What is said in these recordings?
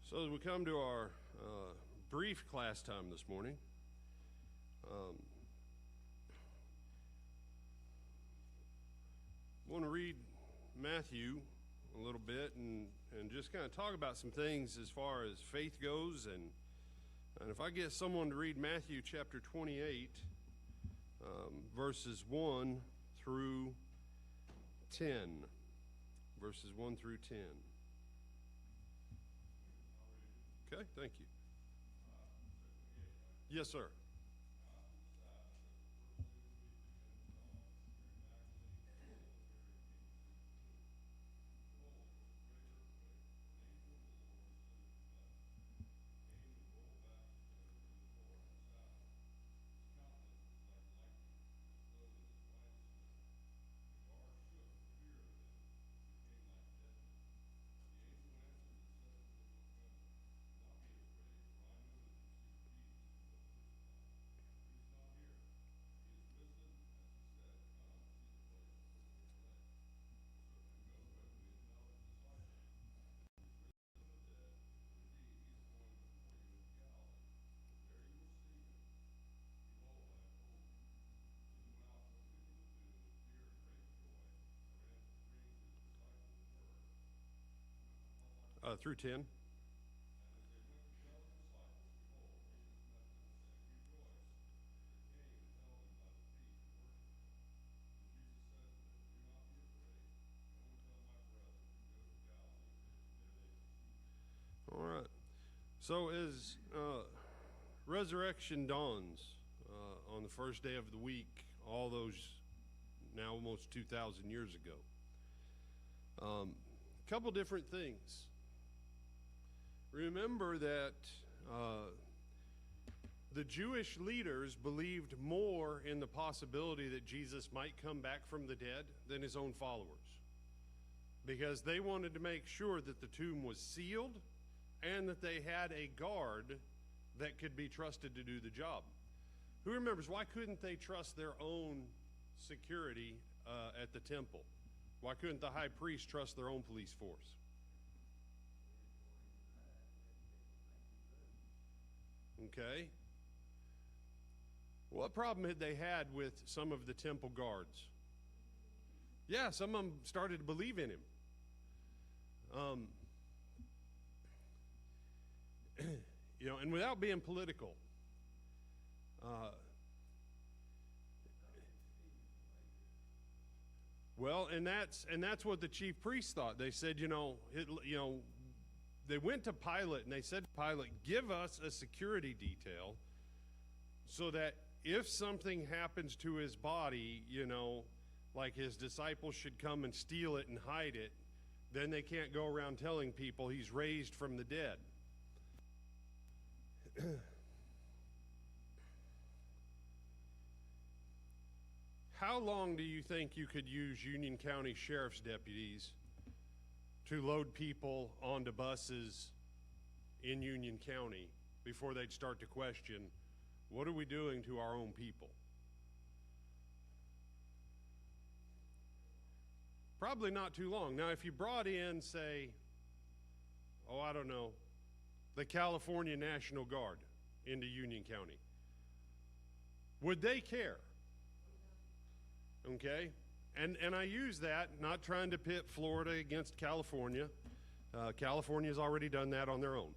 So as we come to our brief class time this morning, I want to read Matthew a little bit and just kind of talk about some things as far as faith goes. And if I get someone to read Matthew chapter 28, verses 1 through 10. Verses 1 through 10. Okay, thank you. Yes, sir. Through 10. All right. So as resurrection dawns on the first day of the week, all those now almost 2,000 years ago, a couple different things. Remember that the Jewish leaders believed more in the possibility that Jesus might come back from the dead than his own followers, because they wanted to make sure that the tomb was sealed and that they had a guard that could be trusted to do the job. Who remembers, why couldn't they trust their own security at the temple? Why couldn't the high priest trust their own police force? Okay. What problem had they had with some of the temple guards? Yeah, some of them started to believe in him. And without being political, and that's what the chief priests thought. They said, they went to Pilate and they said to Pilate, give us a security detail so that if something happens to his body, like his disciples should come and steal it and hide it, then they can't go around telling people he's raised from the dead. How long do you think you could use Union County Sheriff's deputies to load people onto buses in Union County before they'd start to question, what are we doing to our own people? Probably not too long. Now, if you brought in, say, I don't know, the California National Guard into Union County, would they care? Okay? And I use that, not trying to pit Florida against California. California's already done that on their own.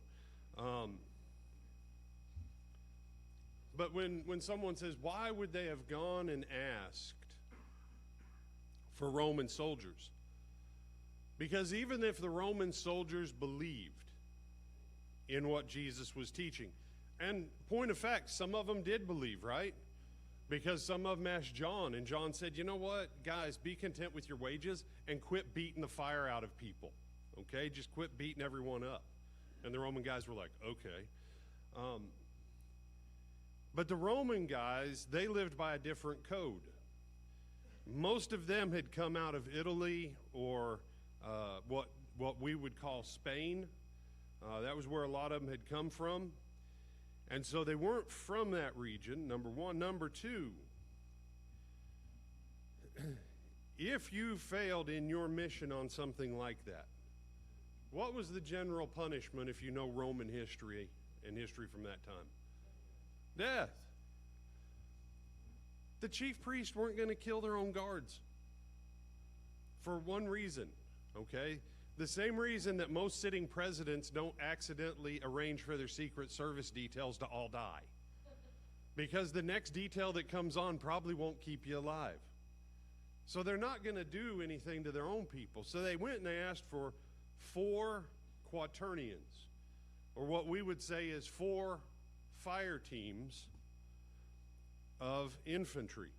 But when someone says, why would they have gone and asked for Roman soldiers? Because even if the Roman soldiers believed in what Jesus was teaching, and point of fact, some of them did believe, right? Because some of them asked John, and John said, you know what, guys, be content with your wages and quit beating the fire out of people, okay? Just quit beating everyone up. And the Roman guys were like, okay. But the Roman guys, they lived by a different code. Most of them had come out of Italy or what we would call Spain. That was where a lot of them had come from. And so they weren't from that region, number one. Number two, if you failed in your mission on something like that, What was the general punishment if you know Roman history and history from that time? Death. The chief priests weren't going to kill their own guards for one reason, okay? The same reason that most sitting presidents don't accidentally arrange for their Secret Service details to all die. Because the next detail that comes on probably won't keep you alive. So they're not going to do anything to their own people. So they went and they asked for 4 quaternions, or what we would say is 4 fire teams of infantry.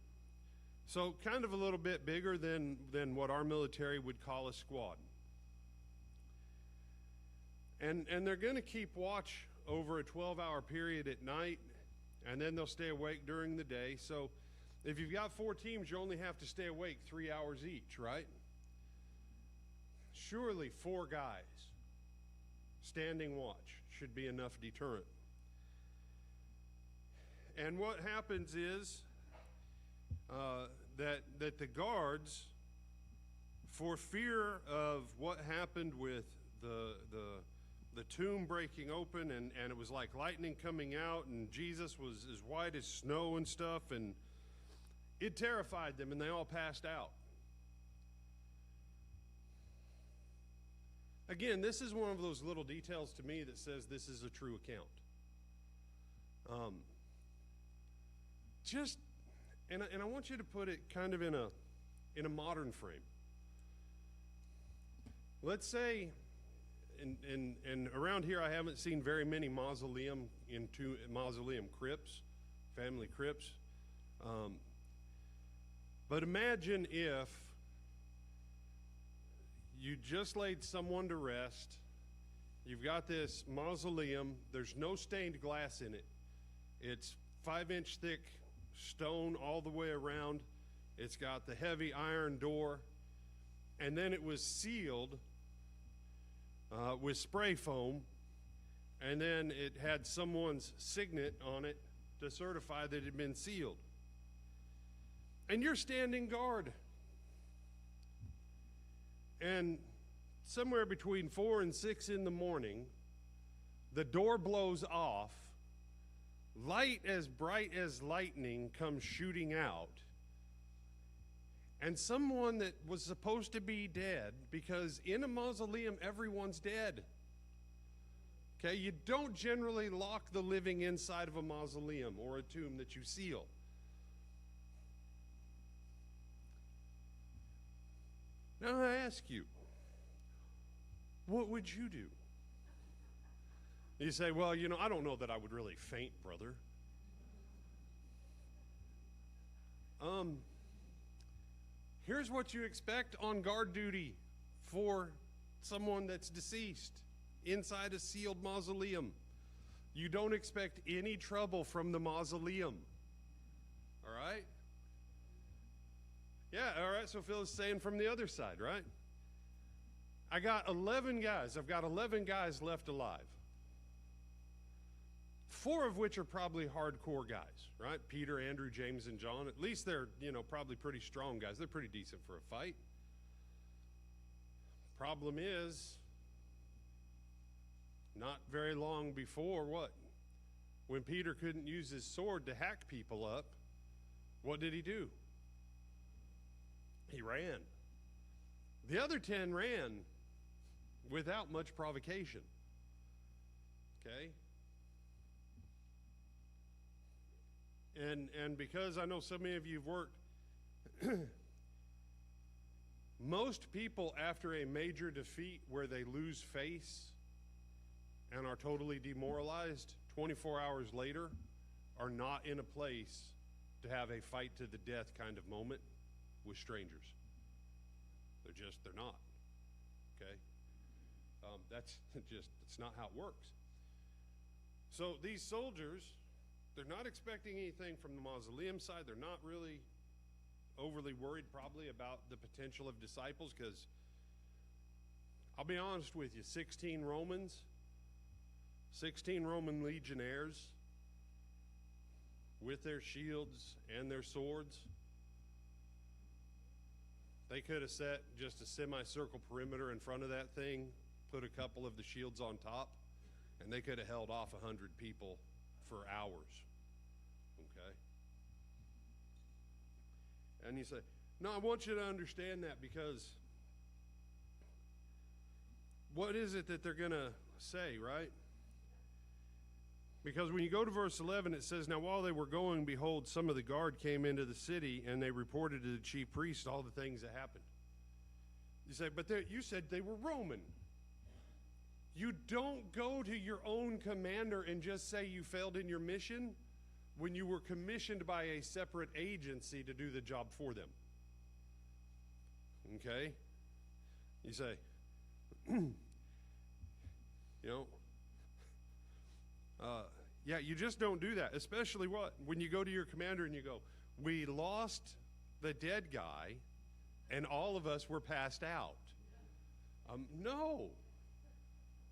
So kind of a little bit bigger than what our military would call a squad. And they're going to keep watch over a 12-hour period at night, and then they'll stay awake during the day. So if you've got 4 teams, you only have to stay awake 3 hours each, right? Surely 4 guys standing watch should be enough deterrent. And what happens is that the guards, for fear of what happened with the tomb breaking open, and it was like lightning coming out, and Jesus was as white as snow and stuff, and it terrified them, and they all passed out. Again, this is one of those little details to me that says this is a true account. And I want you to put it kind of in a modern frame. Let's say, and around here I haven't seen very many mausoleum crypts, family crypts. But imagine if you just laid someone to rest. You've got this mausoleum. There's no stained glass in it. It's 5-inch thick stone all the way around. It's got the heavy iron door. And then it was sealed with spray foam. And then it had someone's signet on it to certify that it had been sealed. And you're standing guard. And somewhere between 4 and 6 in the morning, the door blows off. Light as bright as lightning comes shooting out. And someone that was supposed to be dead, because in a mausoleum, everyone's dead. Okay, you don't generally lock the living inside of a mausoleum or a tomb that you seal. Now I ask you, what would you do? You say, well, I don't know that I would really faint, brother. Here's what you expect on guard duty for someone that's deceased inside a sealed mausoleum. You don't expect any trouble from the mausoleum. All right? Yeah, all right, so Phil is saying from the other side, right? I've got 11 guys left alive. 4 of which are probably hardcore guys, right? Peter, Andrew, James, and John. At least they're, probably pretty strong guys. They're pretty decent for a fight. Problem is, not very long before, when Peter couldn't use his sword to hack people up, what did he do? He ran. The other 10 ran without much provocation. Okay? And because I know so many of you have worked, most people after a major defeat where they lose face and are totally demoralized, 24 hours later, are not in a place to have a fight to the death kind of moment with strangers. They're not. Okay? It's not how it works. So these soldiers, they're not expecting anything from the mausoleum side. They're not really overly worried probably about the potential of disciples, because I'll be honest with you, 16 Roman legionnaires with their shields and their swords, they could have set just a semicircle perimeter in front of that thing, put a couple of the shields on top, and they could have held off 100 people for hours. Okay? And you say, no, I want you to understand that, because what is it that they're going to say, right? Because when you go to verse 11, it says, now while they were going, behold, some of the guard came into the city, and they reported to the chief priest all the things that happened. You say, but you said they were Roman. You don't go to your own commander and just say you failed in your mission when you were commissioned by a separate agency to do the job for them. Okay? You say, yeah, you just don't do that. Especially what? When you go to your commander and you go, we lost the dead guy and all of us were passed out. No.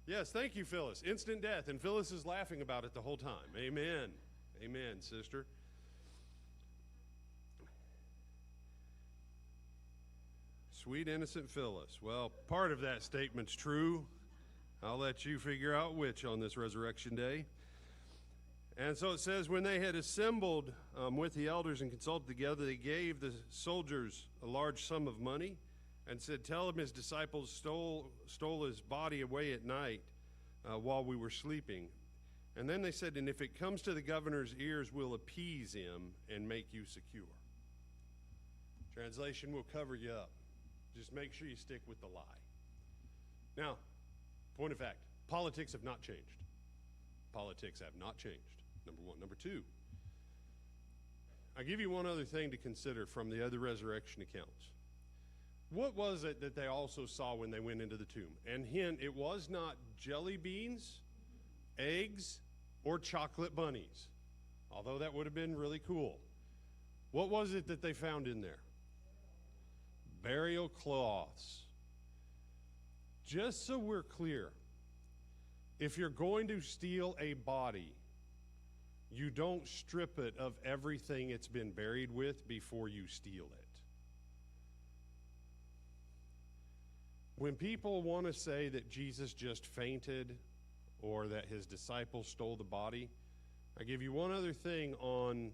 Yes, thank you, Phyllis. Instant death. And Phyllis is laughing about it the whole time. Amen. Amen, sister. Sweet, innocent Phyllis. Well, part of that statement's true. I'll let you figure out which on this resurrection day. And so it says, when they had assembled with the elders and consulted together, they gave the soldiers a large sum of money and said, tell him his disciples stole his body away at night while we were sleeping. And then they said, and if it comes to the governor's ears, we'll appease him and make you secure. Translation will cover you up. Just make sure you stick with the lie. Now, point of fact, politics have not changed. Politics have not changed, number one. Number two, I'll give you one other thing to consider from the other resurrection accounts. What was it that they also saw when they went into the tomb? And hint, it was not jelly beans, eggs, or chocolate bunnies, although that would have been really cool. What was it that they found in there? Burial cloths. Just so we're clear, if you're going to steal a body, you don't strip it of everything it's been buried with before you steal it. When people want to say that Jesus just fainted or that his disciples stole the body, I give you one other thing on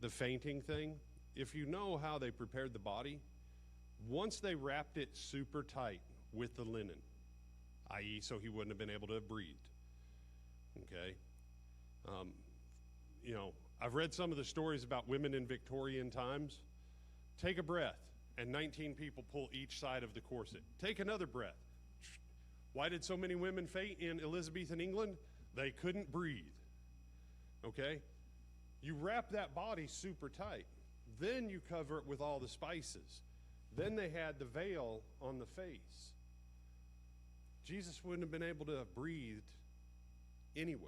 the fainting thing. If you know how they prepared the body, once they wrapped it super tight with the linen, i.e. so he wouldn't have been able to have breathed. Okay? I've read some of the stories about women in Victorian times. Take a breath, and 19 people pull each side of the corset. Take another breath. Why did so many women faint in Elizabethan England? They couldn't breathe. Okay? You wrap that body super tight. Then you cover it with all the spices. Then they had the veil on the face. Jesus wouldn't have been able to have breathed anyways.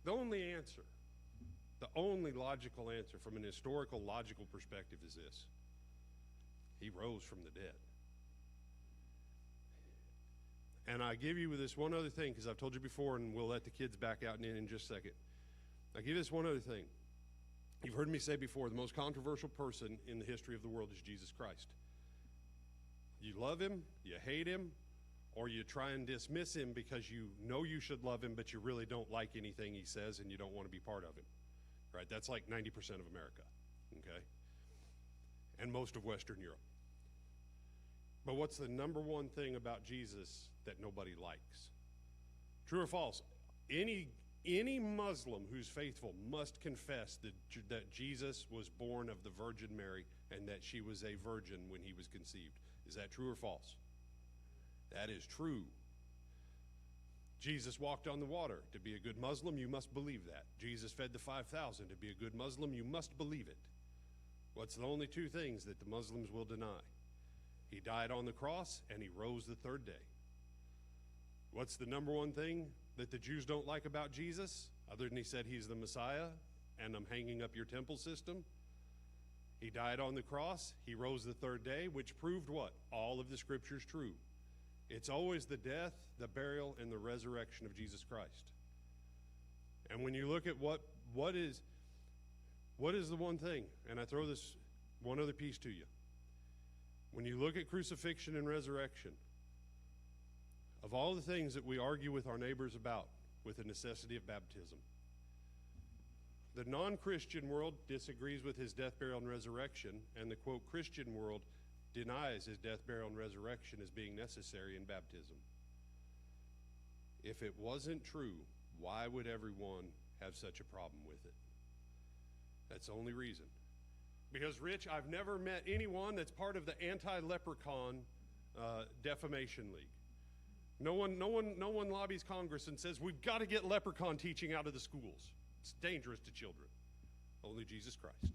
The only answer, the only logical answer from an historical, logical perspective is this. He rose from the dead. And I give you this one other thing, because I've told you before, and we'll let the kids back out in just a second. I give you this one other thing. You've heard me say before, the most controversial person in the history of the world is Jesus Christ. You love him, you hate him, or you try and dismiss him because you know you should love him, but you really don't like anything he says and you don't want to be part of him. Right? That's like 90% of America, okay? And most of Western Europe. But what's the number one thing about Jesus that nobody likes? True or false? Any Muslim who's faithful must confess that Jesus was born of the Virgin Mary and that she was a virgin when he was conceived. Is that true or false? That is true. Jesus walked on the water. To be a good Muslim, you must believe that. Jesus fed the 5,000. To be a good Muslim, you must believe it. What's the only two things that the Muslims will deny? He died on the cross and he rose the third day. What's the number one thing that the Jews don't like about Jesus, other than he said he's the Messiah and I'm hanging up your temple system? He died on the cross, he rose the third day, which proved what? All of the scripture's true. It's always the death, the burial, and the resurrection of Jesus Christ. And when you look at what is the one thing, and I throw this one other piece to you. When you look at crucifixion and resurrection, Of all the things that we argue with our neighbors about with the necessity of baptism, the non-Christian world disagrees with his death, burial, and resurrection, and the, quote, Christian world denies his death, burial, and resurrection as being necessary in baptism. If it wasn't true, why would everyone have such a problem with it? That's the only reason. Because, Rich, I've never met anyone that's part of the anti-leprechaun defamation league. No one lobbies Congress and says, we've got to get leprechaun teaching out of the schools. It's dangerous to children. Only Jesus Christ.